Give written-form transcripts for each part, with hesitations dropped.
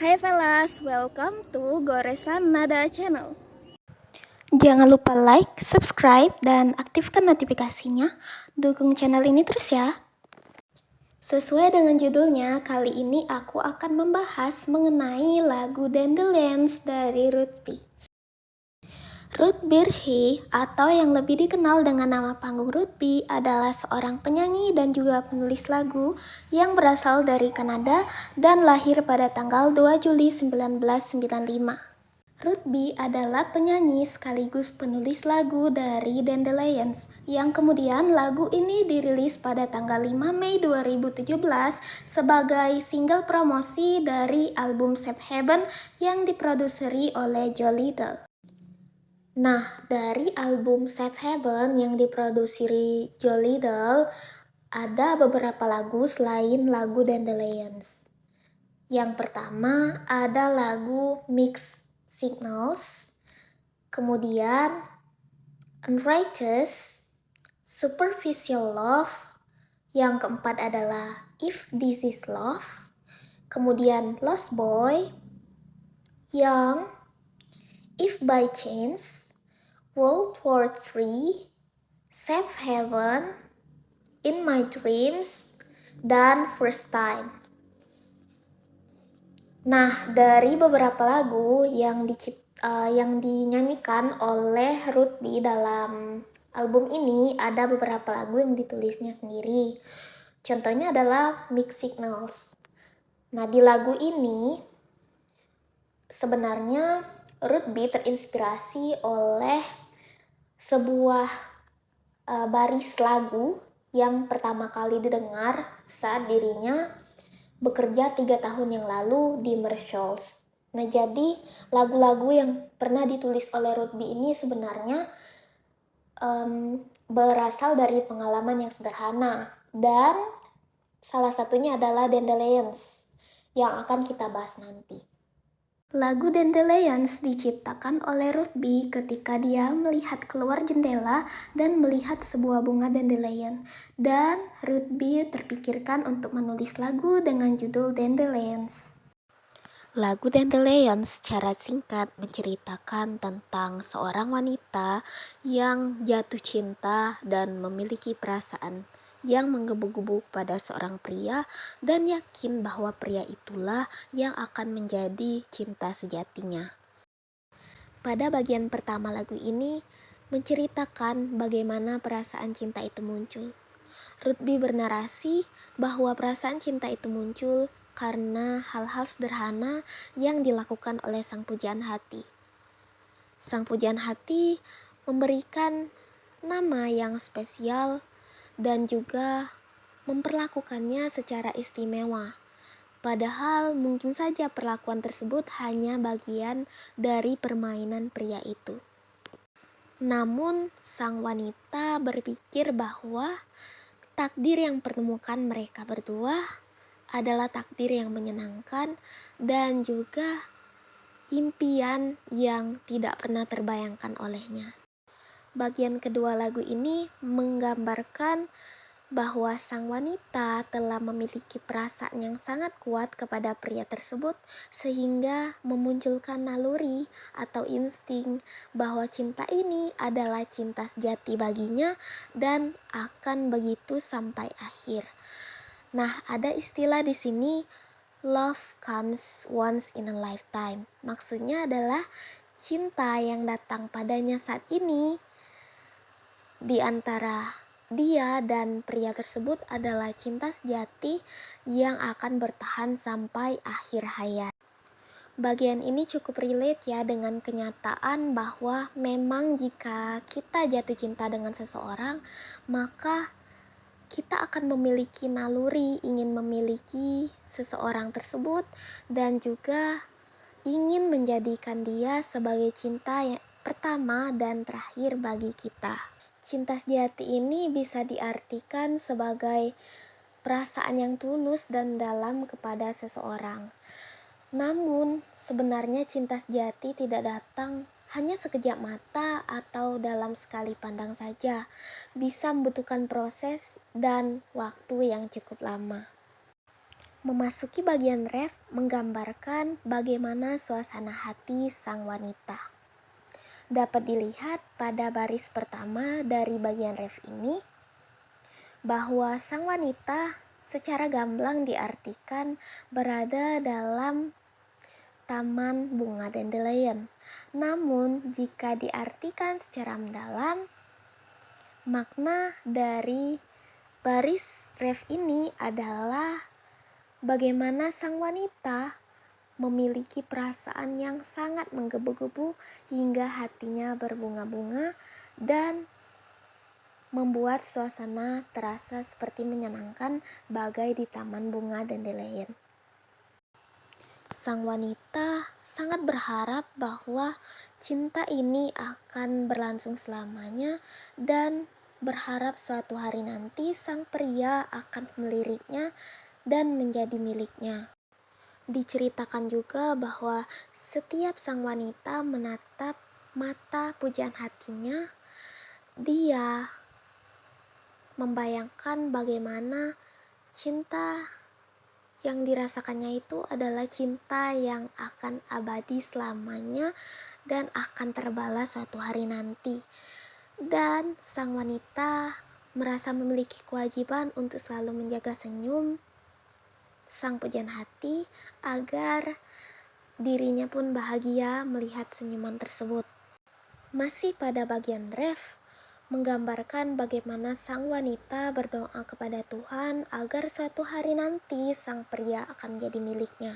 Hai Velas, welcome to Goresan Nada Channel. Jangan lupa like, subscribe, dan aktifkan notifikasinya. Dukung channel ini terus ya. Sesuai dengan judulnya, kali ini aku akan membahas mengenai lagu Dandelions dari Ruth B. Ruth Birhi atau yang lebih dikenal dengan nama panggung Ruth B adalah seorang penyanyi dan juga penulis lagu yang berasal dari Kanada dan lahir pada tanggal 2 Juli 1995. Ruth B adalah penyanyi sekaligus penulis lagu dari Dandelions yang kemudian lagu ini dirilis pada tanggal 5 Mei 2017 sebagai single promosi dari album Safe Haven yang diproduseri oleh Joe Little. Nah, dari album Safe Haven yang diproduksi Joe Little, ada beberapa lagu selain lagu Dandelions. Yang pertama ada lagu Mixed Signals, kemudian Unrighteous, Superficial Love, yang keempat adalah If This Is Love, kemudian Lost Boy, Young, If By Chance, World War III, Safe Haven, In My Dreams, dan First Time. Nah, dari beberapa lagu yang dinyanyikan oleh Ruth B dalam album ini, ada beberapa lagu yang ditulisnya sendiri. Contohnya adalah Mixed Signals. Nah, di lagu ini sebenarnya Ruth B terinspirasi oleh sebuah baris lagu yang pertama kali didengar saat dirinya bekerja 3 tahun yang lalu di Marshalls. Nah, jadi lagu-lagu yang pernah ditulis oleh Ruth B ini sebenarnya berasal dari pengalaman yang sederhana, dan salah satunya adalah Dandelions yang akan kita bahas nanti. Lagu Dandelions diciptakan oleh Ruth B ketika dia melihat keluar jendela dan melihat sebuah bunga dandelion. Dan Ruth B terpikirkan untuk menulis lagu dengan judul Dandelions. Lagu Dandelions secara singkat menceritakan tentang seorang wanita yang jatuh cinta dan memiliki perasaan yang menggebu-gebu pada seorang pria dan yakin bahwa pria itulah yang akan menjadi cinta sejatinya. Pada bagian pertama lagu ini menceritakan bagaimana perasaan cinta itu muncul. Ruth B bernarasi bahwa perasaan cinta itu muncul karena hal-hal sederhana yang dilakukan oleh sang pujaan hati. Sang pujaan hati memberikan nama yang spesial dan juga memperlakukannya secara istimewa. Padahal mungkin saja perlakuan tersebut hanya bagian dari permainan pria itu. Namun sang wanita berpikir bahwa takdir yang pertemukan mereka berdua adalah takdir yang menyenangkan dan juga impian yang tidak pernah terbayangkan olehnya. Bagian kedua lagu ini menggambarkan bahwa sang wanita telah memiliki perasaan yang sangat kuat kepada pria tersebut sehingga memunculkan naluri atau insting bahwa cinta ini adalah cinta sejati baginya dan akan begitu sampai akhir. Nah, ada istilah di sini, love comes once in a lifetime. Maksudnya adalah cinta yang datang padanya saat ini di antara dia dan pria tersebut adalah cinta sejati yang akan bertahan sampai akhir hayat. Bagian ini cukup relate ya dengan kenyataan bahwa memang jika kita jatuh cinta dengan seseorang, maka kita akan memiliki naluri ingin memiliki seseorang tersebut dan juga ingin menjadikan dia sebagai cinta yang pertama dan terakhir bagi kita. Cinta sejati ini bisa diartikan sebagai perasaan yang tulus dan dalam kepada seseorang. Namun, sebenarnya cinta sejati tidak datang hanya sekejap mata atau dalam sekali pandang saja. Bisa membutuhkan proses dan waktu yang cukup lama. Memasuki bagian ref menggambarkan bagaimana suasana hati sang wanita. Dapat dilihat pada baris pertama dari bagian ref ini bahwa sang wanita secara gamblang diartikan berada dalam taman bunga dandelion. Namun jika diartikan secara mendalam, makna dari baris ref ini adalah bagaimana sang wanita memiliki perasaan yang sangat menggebu-gebu hingga hatinya berbunga-bunga dan membuat suasana terasa seperti menyenangkan bagai di taman bunga dandelion. Sang wanita sangat berharap bahwa cinta ini akan berlangsung selamanya dan berharap suatu hari nanti sang pria akan meliriknya dan menjadi miliknya. Diceritakan juga bahwa setiap sang wanita menatap mata pujaan hatinya, dia membayangkan bagaimana cinta yang dirasakannya itu adalah cinta yang akan abadi selamanya dan akan terbalas suatu hari nanti. Dan sang wanita merasa memiliki kewajiban untuk selalu menjaga senyum sang pujaan hati agar dirinya pun bahagia melihat senyuman tersebut. Masih pada bagian ref, menggambarkan bagaimana sang wanita berdoa kepada Tuhan agar suatu hari nanti sang pria akan menjadi miliknya.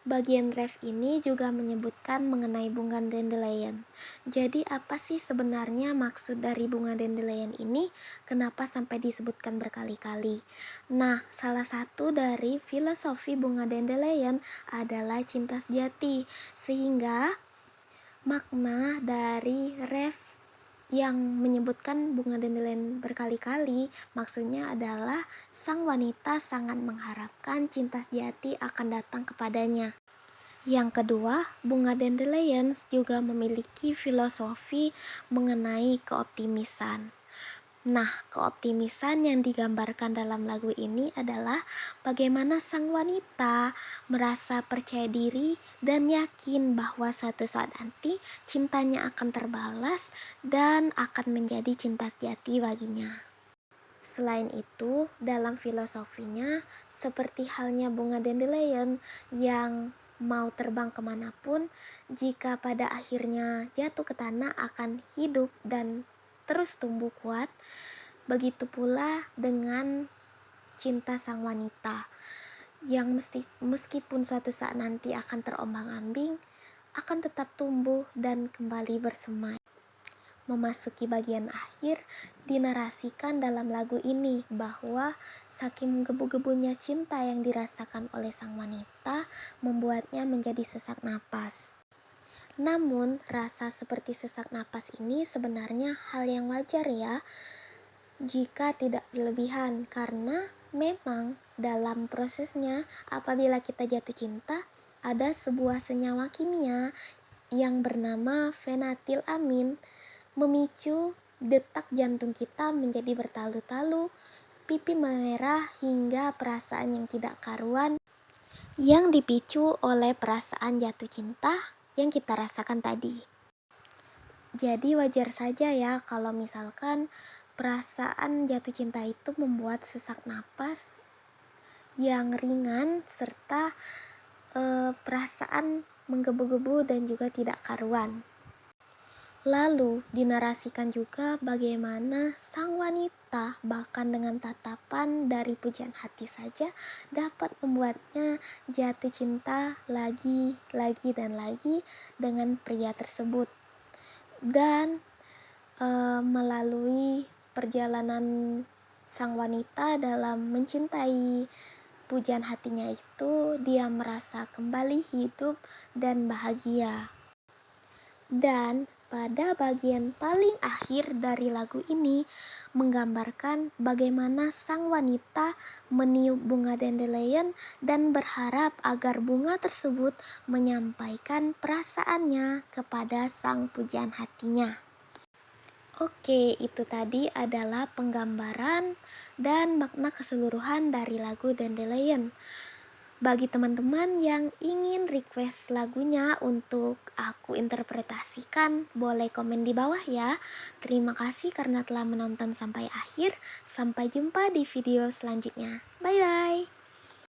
Bagian ref ini juga menyebutkan mengenai bunga dandelion. Jadi apa sih sebenarnya maksud dari bunga dandelion ini? Kenapa sampai disebutkan berkali-kali? Nah, salah satu dari filosofi bunga dandelion adalah cinta sejati. Sehingga makna dari ref yang menyebutkan bunga dandelion berkali-kali maksudnya adalah sang wanita sangat mengharapkan cinta sejati akan datang kepadanya. Yang kedua, bunga dandelion juga memiliki filosofi mengenai keoptimisan. Nah, keoptimisan yang digambarkan dalam lagu ini adalah bagaimana sang wanita merasa percaya diri dan yakin bahwa suatu saat nanti cintanya akan terbalas dan akan menjadi cinta sejati baginya. Selain itu, dalam filosofinya, seperti halnya bunga dandelion yang mau terbang kemanapun, jika pada akhirnya jatuh ke tanah akan hidup dan terus tumbuh kuat. Begitu pula dengan cinta sang wanita yang meskipun suatu saat nanti akan terombang-ambing, akan tetap tumbuh dan kembali bersemai. Memasuki bagian akhir, dinarasikan dalam lagu ini bahwa saking menggebu-gebunya cinta yang dirasakan oleh sang wanita membuatnya menjadi sesak napas. Namun, rasa seperti sesak napas ini sebenarnya hal yang wajar ya, jika tidak berlebihan, karena memang dalam prosesnya apabila kita jatuh cinta, ada sebuah senyawa kimia yang bernama fenatilamin memicu detak jantung kita menjadi bertalu-talu, pipi memerah hingga perasaan yang tidak karuan yang dipicu oleh perasaan jatuh cinta yang kita rasakan tadi. Jadi wajar saja ya kalau misalkan perasaan jatuh cinta itu membuat sesak napas yang ringan serta perasaan menggebu-gebu dan juga tidak karuan. Lalu dinarasikan juga bagaimana sang wanita bahkan dengan tatapan dari pujaan hati saja dapat membuatnya jatuh cinta lagi dan lagi dengan pria tersebut. Dan melalui perjalanan sang wanita dalam mencintai pujaan hatinya itu, dia merasa kembali hidup dan bahagia. Dan pada bagian paling akhir dari lagu ini menggambarkan bagaimana sang wanita meniup bunga dandelion dan berharap agar bunga tersebut menyampaikan perasaannya kepada sang pujaan hatinya. Oke, itu tadi adalah penggambaran dan makna keseluruhan dari lagu Dandelion. Bagi teman-teman yang ingin request lagunya untuk aku interpretasikan, boleh komen di bawah ya. Terima kasih karena telah menonton sampai akhir. Sampai jumpa di video selanjutnya. Bye-bye.